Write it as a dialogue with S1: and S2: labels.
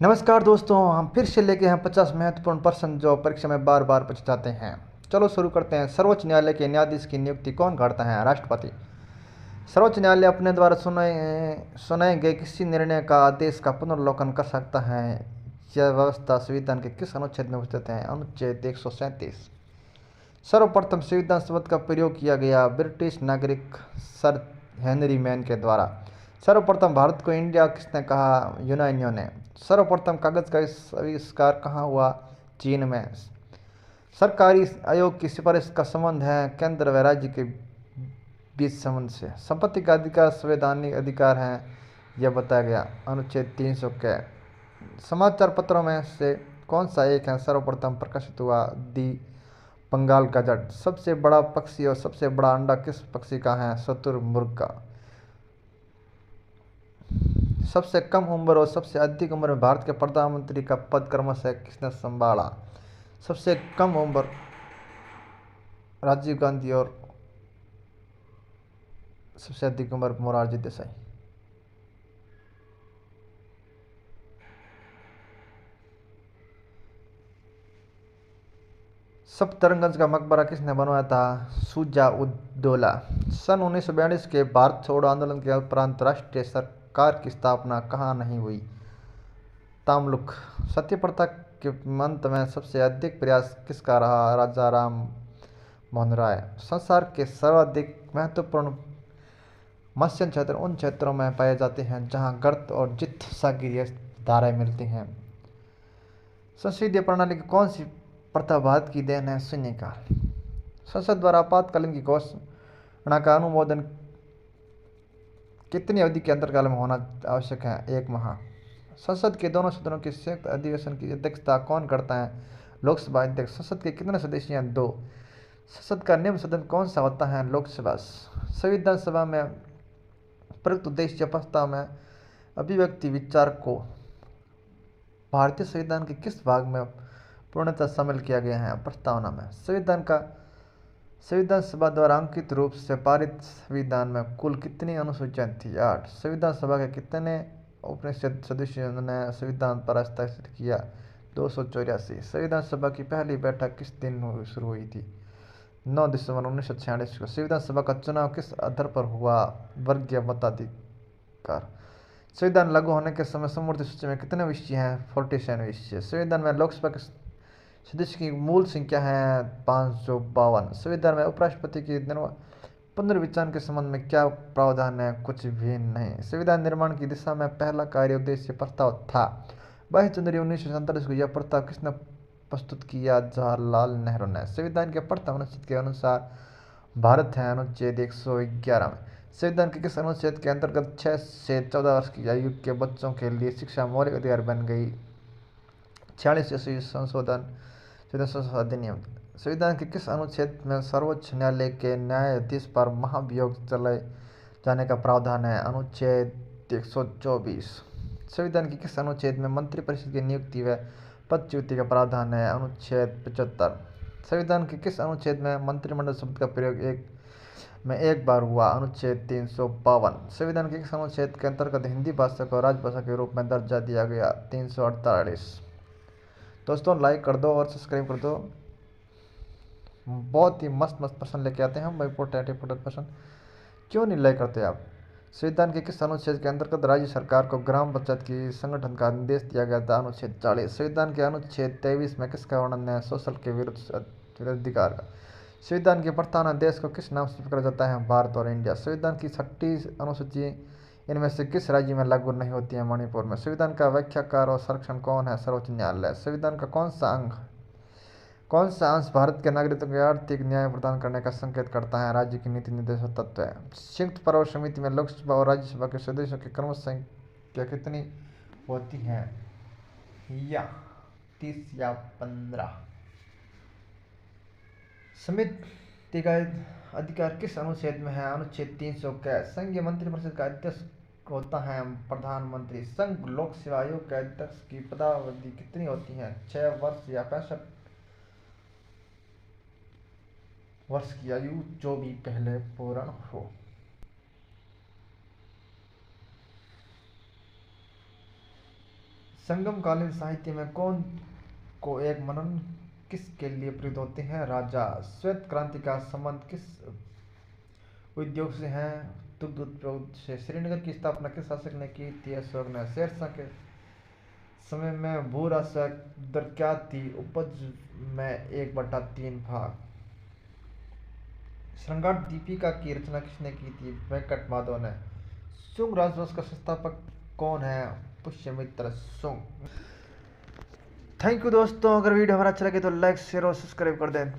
S1: नमस्कार दोस्तों, हम फिर से लेके हैं 50 महत्वपूर्ण प्रश्न जो परीक्षा में बार बार पूछे जाते हैं। चलो शुरू करते हैं। सर्वोच्च न्यायालय के न्यायाधीश की नियुक्ति कौन करता है? राष्ट्रपति। सर्वोच्च न्यायालय अपने द्वारा सुनाए गए किसी निर्णय का आदेश का पुनर्विलोकन कर सकता है। यह व्यवस्था संविधान के किस अनुच्छेद में स्थित है? अनुच्छेद 137। सर्वप्रथम संविधान शब्द का प्रयोग किया गया ब्रिटिश नागरिक सर हेनरी मैन के द्वारा। सर्वप्रथम भारत को इंडिया किसने कहा? यूनानियों ने। सर्वप्रथम कागज का आविष्कार कहाँ हुआ? चीन में। सरकारी आयोग की सिफारिश का संबंध है केंद्र व राज्य के बीच संबंध से। संपत्ति का अधिकार संवैधानिक अधिकार है, यह बताया गया अनुच्छेद 300 के। समाचार पत्रों में से कौन सा एक है सर्वप्रथम प्रकाशित हुआ? दी बंगाल गजट। सबसे बड़ा पक्षी और सबसे बड़ा अंडा किस पक्षी का है? शुतुरमुर्ग का। सबसे कम उम्र और सबसे अधिक उम्र में भारत के प्रधानमंत्री का पद क्रमशः किसने संभाला? सबसे कम उम्र राजीव गांधी और सबसे अधिक उम्र मोरारजी देसाई। सफदरजंग का मकबरा किसने बनवाया था? शुजा उद दौला। सन 1942 के भारत छोड़ो आंदोलन के उपरांत राष्ट्रीय सरकार की स्थापना कहाँ नहीं हुई? तमलुक। सती प्रथा के अंत में सबसे अधिक प्रयास किसका रहा? राजा राम मोहन राय। संसार के सर्वाधिक महत्वपूर्ण मत्स्य क्षेत्र उन क्षेत्रों में पाए जाते हैं जहां गर्त और जित सागरीय धाराएं मिलती हैं। संसदीय प्रणाली की कौन सी प्रथा भारत की देन है? शून्यकाल। संसद द्वारा आपातकालीन की घोषणा का अनुमोदन कितनी अवधि के अंतराल में होना आवश्यक है? 1 माह। संसद के दोनों सदनों के संयुक्त अधिवेशन की अध्यक्षता कौन करता है? लोकसभा अध्यक्ष। संसद के कितने सदस्य हैं? 2। संसद का निम्न सदन कौन सा होता है? लोकसभा। संविधान सभा में प्रयुक्त उद्देश्य प्रस्ताव में अभिव्यक्ति विचार को भारतीय संविधान के किस भाग में पूर्णतः शामिल किया गया है? प्रस्तावना में। संविधान सभा द्वारा अंकित रूप से पारित संविधान में कुल कितनी अनुसूचियां थी? 8। संविधान सभा के कितने उपनिषद सदस्यों ने संविधान पर हस्ताक्षर किया? 284। संविधान सभा की पहली बैठक किस दिन शुरू हुई थी? 9 दिसंबर 1946 को। संविधान सभा का चुनाव किस आधार पर हुआ? वर्गीय मताधिकार। संविधान लागू होने के समय समवर्ती सूची में कितने विषय हैं? 47 विषय। संविधान में लोकसभा के सदस्य की मूल संख्या है 552। संविधान में उपराष्ट्रपति की पुनर्विचार के संबंध में क्या प्रावधान है? कुछ भी नहीं। संविधान निर्माण की दिशा में पहला कार्य उद्देश्य प्रस्ताव था। 22 जनवरी 1947 को यह प्रस्ताव किसने प्रस्तुत किया? जवाहरलाल नेहरू ने। संविधान के प्रथम अनुच्छेद के अनुसार भारत है अनुच्छेद 111 में। संविधान के किस अनुच्छेद के अंतर्गत 6 से 14 वर्ष की आयु के बच्चों के लिए शिक्षा मौलिक अधिकार बन गई? 46 संशोधन अधिनियम। संविधान के किस अनुच्छेद में सर्वोच्च न्यायालय के न्यायाधीश पर महाभियोग चलाए जाने का प्रावधान है? अनुच्छेद 124। संविधान के किस अनुच्छेद में मंत्रिपरिषद की नियुक्ति व पदच्युति का प्रावधान है? अनुच्छेद 75। संविधान के किस अनुच्छेद में मंत्रिमंडल शब्द का प्रयोग एक बार हुआ? अनुच्छेद 352। संविधान के किस अनुच्छेद के अंतर्गत हिंदी भाषा को राजभाषा के रूप में दर्जा दिया गया? 348। दोस्तों लाइक कर दो और सब्सक्राइब कर दो। बहुत ही मस्त मस्त प्रश्न लेके आते हैं हम, इंपॉर्टेंट प्रश्न। क्यों नहीं लाइक करते आप? संविधान के किस अनुच्छेद के अंतर्गत राज्य सरकार को ग्राम पंचायत की संगठन का निर्देश दिया गया था? अनुच्छेद 40। संविधान के अनुच्छेद 23 में किसका वर्णन है? शोषण के विरुद्ध अधिकार का। संविधान की प्रस्तावना देश को किस नाम से पुकारा जाता है? भारत और इंडिया। संविधान की 6ठी अनुसूची इनमें से किस राज्य में लागू नहीं होती है? मणिपुर में। संविधान का व्याख्याकार और संरक्षण कौन है? सर्वोच्च न्यायालय। संविधान का कौन सा अंश भारत के नागरिकों को आर्थिक न्याय प्रदान करने का संकेत करता है? राज्य की नीति निर्देशक तत्व है। संयुक्त पर्वत समिति में लोकसभा और राज्यसभा के सदस्यों की क्रम संख्या कितनी होती है? या 30 या 15। समिति का अधिकार किस अनुच्छेद में है? अनुच्छेद 300 का। संघीय मंत्रिपरिषद का अध्यक्ष होता है प्रधानमंत्री। संघ लोक सेवा आयोग के अध्यक्ष की पदावधि कितनी होती है? 6 वर्ष या 65 वर्ष की आयु, जो भी पहले पूर्ण हो। संगमकालीन साहित्य में कौन को एक मनन किसके लिए प्रयुक्त होते हैं? राजा। श्वेत क्रांति का संबंध किस उद्योग से है? दुग्ध उद्योग से। श्रीनगर की स्थापना किस शासक ने की थी? अशोक ने। शेरशाह के समय में भू राजस्व दर क्या थी? उपज में 1/3 भाग। श्रृंगार दीपिका की रचना किसने की थी? वेंकट माधव ने। शुंग राजवंश का संस्थापक कौन है? पुष्यमित्र शुंग। थैंक यू दोस्तों, अगर वीडियो हमारा अच्छा लगे तो लाइक शेयर और सब्सक्राइब कर दें।